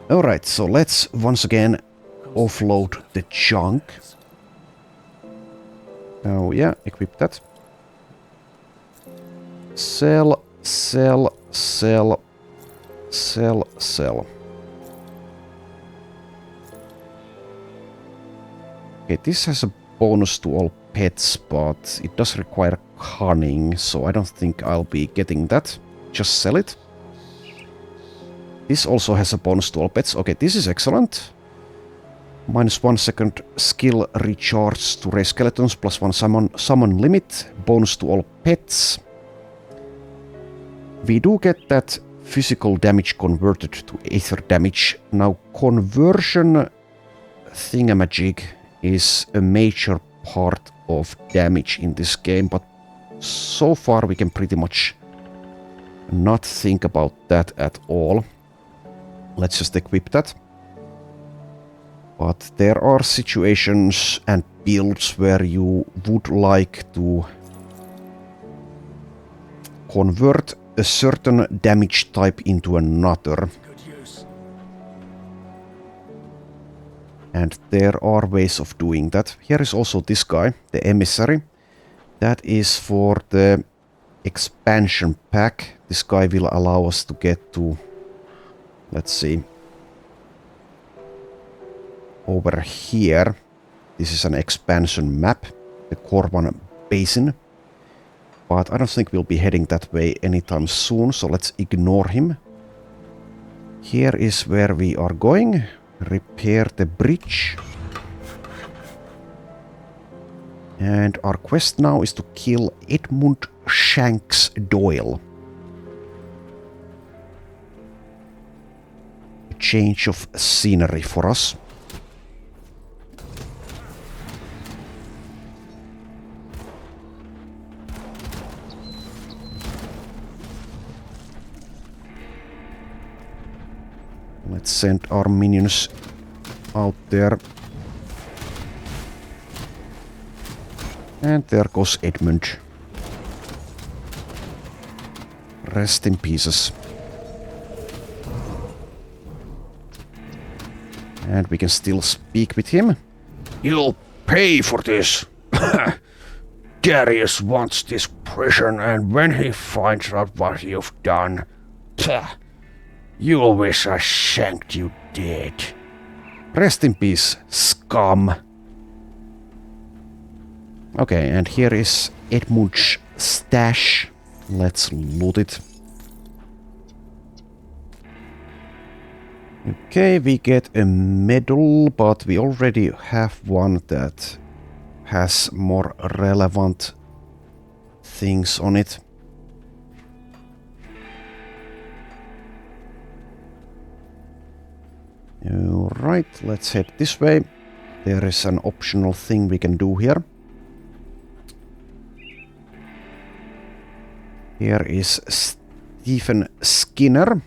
Alright, so let's once again offload the junk. Oh yeah, equip that. Sell, sell, sell, sell, sell. Okay, this has a bonus to all pets, but it does require cunning, so I don't think I'll be getting that. Just sell it. This also has a bonus to all pets. Okay, this is excellent. -1 second skill recharge to raise skeletons, +1 summon limit, bonus to all pets. We do get that physical damage converted to ether damage. Now, conversion thingamajig is a major part of damage in this game, but so far we can pretty much not think about that at all. Let's just equip that. But there are situations and builds where you would like to convert a certain damage type into another. And there are ways of doing that. Here is also this guy, the emissary. That is for the expansion pack. This guy will allow us to get to, let's see, over here. This is an expansion map, the Corvan Basin. But I don't think we'll be heading that way anytime soon, so let's ignore him. Here is where we are going. Repair the bridge. And our quest now is to kill Edmund Shanks Doyle. A change of scenery for us. Let's send our minions out there. And there goes Edmund. Rest in pieces. And we can still speak with him. You'll pay for this! Darius wants this prison, and when he finds out what you've done, you'll wish I shanked you dead. Rest in peace, scum. Okay, and here is Edmund's stash. Let's loot it. Okay, we get a medal, but we already have one that has more relevant things on it. Alright, let's head this way. There is an optional thing we can do here. Here is Stephen Skinner.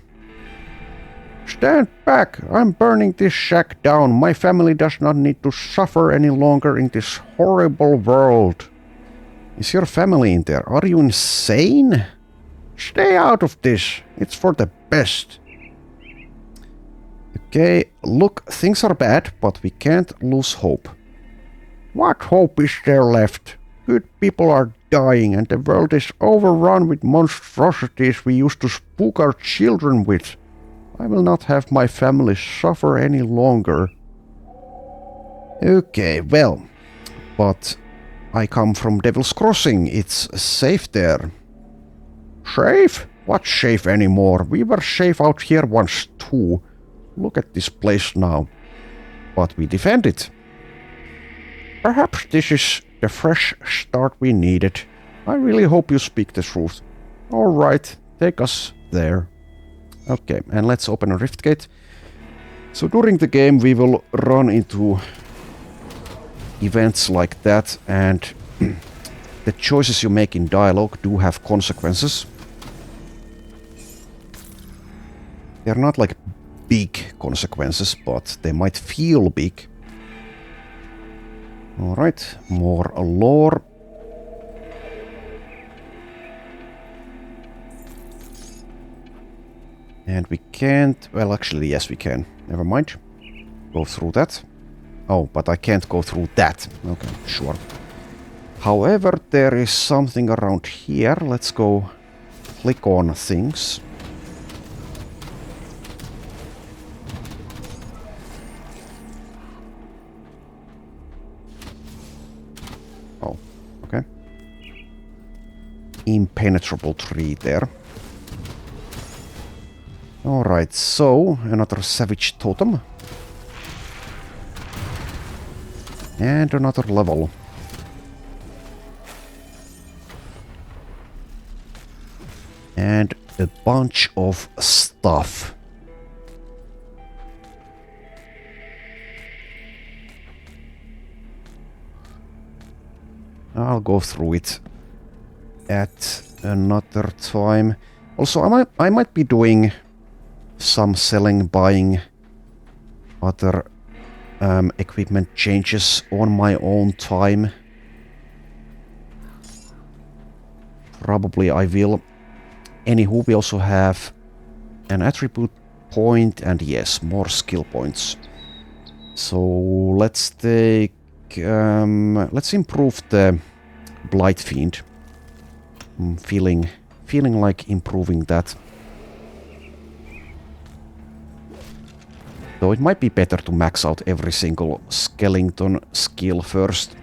Stand back! I'm burning this shack down. My family does not need to suffer any longer in this horrible world. Is your family in there? Are you insane? Stay out of this. It's for the best. Okay, look, things are bad, but we can't lose hope. What hope is there left? Good people are dying and the world is overrun with monstrosities we used to spook our children with. I will not have my family suffer any longer. Okay, well, but I come from Devil's Crossing. It's safe there. Safe? What safe anymore? We were safe out here once too. Look at this place now. But we defend it. Perhaps this is the fresh start we needed. I really hope you speak the truth. Alright, take us there. Okay, and let's open a rift gate. So during the game we will run into events like that, and the choices you make in dialogue do have consequences. They're not like big consequences, but they might feel big. Alright, more lore. And we can't... Well, actually, yes, we can. Never mind. Go through that. Oh, but I can't go through that. Okay, sure. However, there is something around here. Let's go click on things. Oh, okay. Impenetrable tree there. Alright, so another savage totem. And another level. And a bunch of stuff. I'll go through it at another time. Also, I might be doing some selling, buying other equipment changes on my own time. Probably I will. Anywho, we also have an attribute point and yes, more skill points. So let's take... let's improve the Blight Fiend. I'm feeling like improving that. Though it might be better to max out every single skeleton skill first.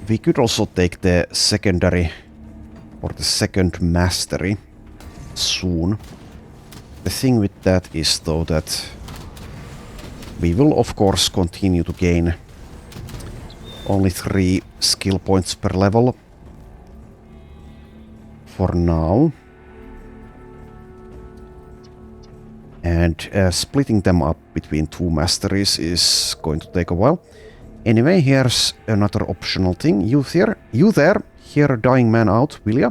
We could also take the secondary or the second mastery soon. The thing with that is though that we will of course continue to gain only 3 skill points per level for now. And splitting them up between two masteries is going to take a while. Anyway, here's another optional thing. You there, hear a dying man out, will ya?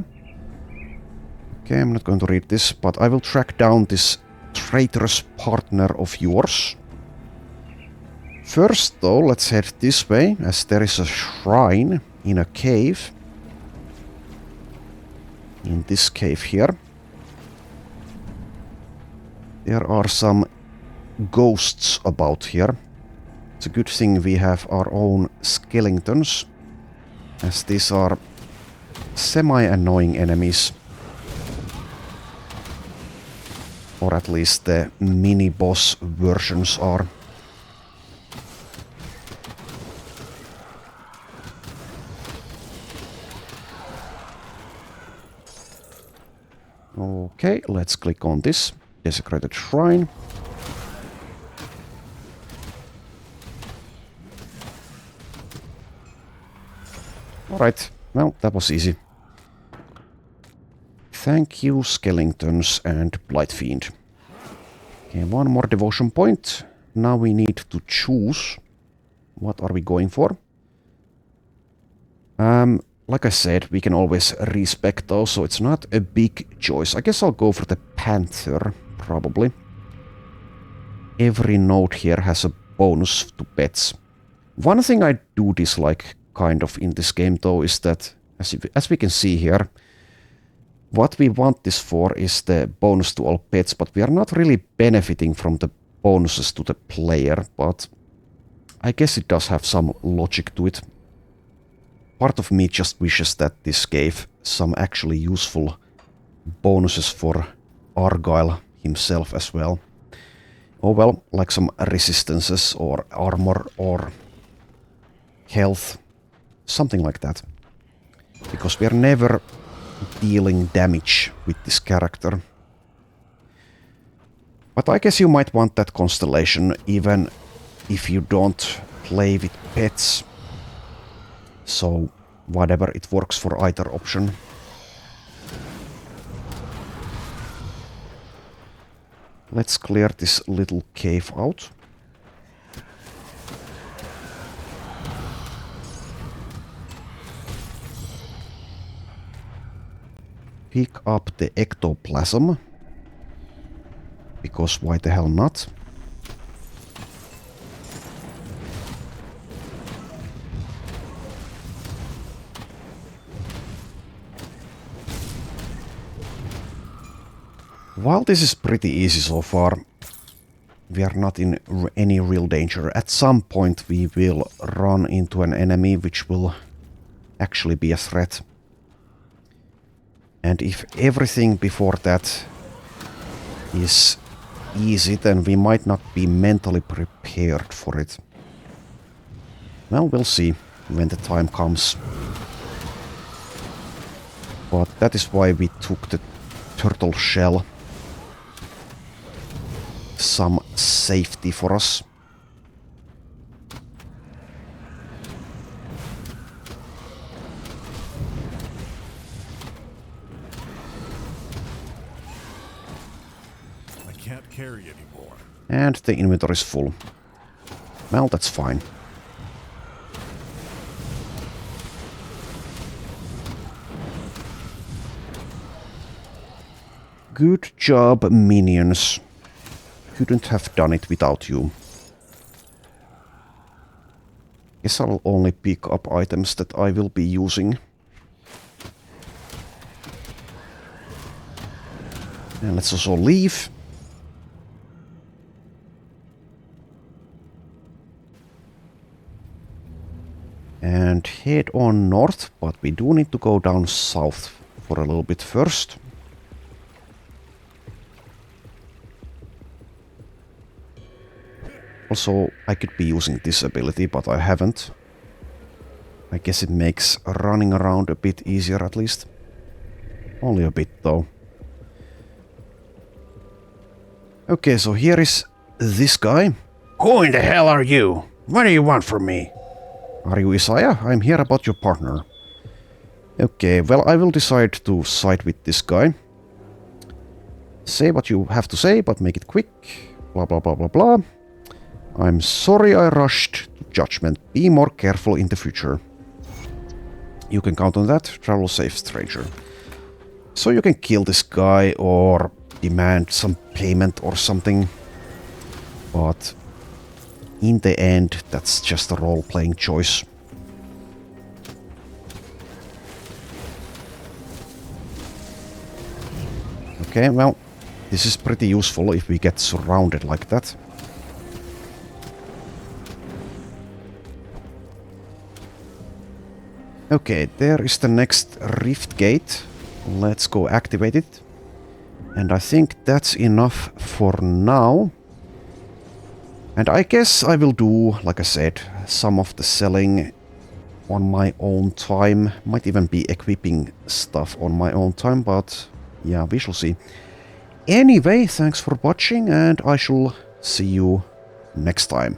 Okay, I'm not going to read this, but I will track down this traitorous partner of yours. First, though, let's head this way, as there is a shrine in a cave. In this cave here. There are some ghosts about here. It's a good thing we have our own skeletons, as these are semi-annoying enemies. Or at least the mini-boss versions are. Okay, let's click on this. Desecrated Shrine. Alright, well, that was easy. Thank you, Skeletons and Blight Fiend. Okay, one more devotion point. Now we need to choose. What are we going for? Like I said, we can always respec those, so it's not a big choice. I guess I'll go for the Panther, probably. Every node here has a bonus to pets. One thing I do dislike, kind of, in this game, though, is that, as we can see here, what we want this for is the bonus to all pets, but we are not really benefiting from the bonuses to the player, but I guess it does have some logic to it. Part of me just wishes that this gave some actually useful bonuses for Argyle himself as well. Oh well, like some resistances or armor or health, something like that. Because we are never dealing damage with this character. But I guess you might want that constellation even if you don't play with pets. So, whatever, it works for either option. Let's clear this little cave out. Pick up the ectoplasm. Because why the hell not? While this is pretty easy so far, we are not in any real danger. At some point we will run into an enemy which will actually be a threat. And if everything before that is easy, then we might not be mentally prepared for it. Well, we'll see when the time comes. But that is why we took the turtle shell. Some safety for us. I can't carry anymore. And the inventory is full. Well, that's fine. Good job, minions. Couldn't have done it without you. Guess I'll only pick up items that I will be using. And let's also leave. And head on north, but we do need to go down south for a little bit first. Also, I could be using this ability, but I haven't. I guess it makes running around a bit easier at least. Only a bit though. Okay, so here is this guy. Who in the hell are you? What do you want from me? Are you Isaiah? I'm here about your partner. Okay, well, I will decide to side with this guy. Say what you have to say, but make it quick. Blah blah blah blah blah. I'm sorry I rushed to judgment. Be more careful in the future. You can count on that. Travel safe, stranger. So you can kill this guy or demand some payment or something. But in the end, that's just a role-playing choice. Okay, well, this is pretty useful if we get surrounded like that. Okay, there is the next rift gate. Let's go activate it. And I think that's enough for now. And I guess I will do, like I said, some of the selling on my own time. Might even be equipping stuff on my own time, but yeah, we shall see. Anyway, thanks for watching, and I shall see you next time.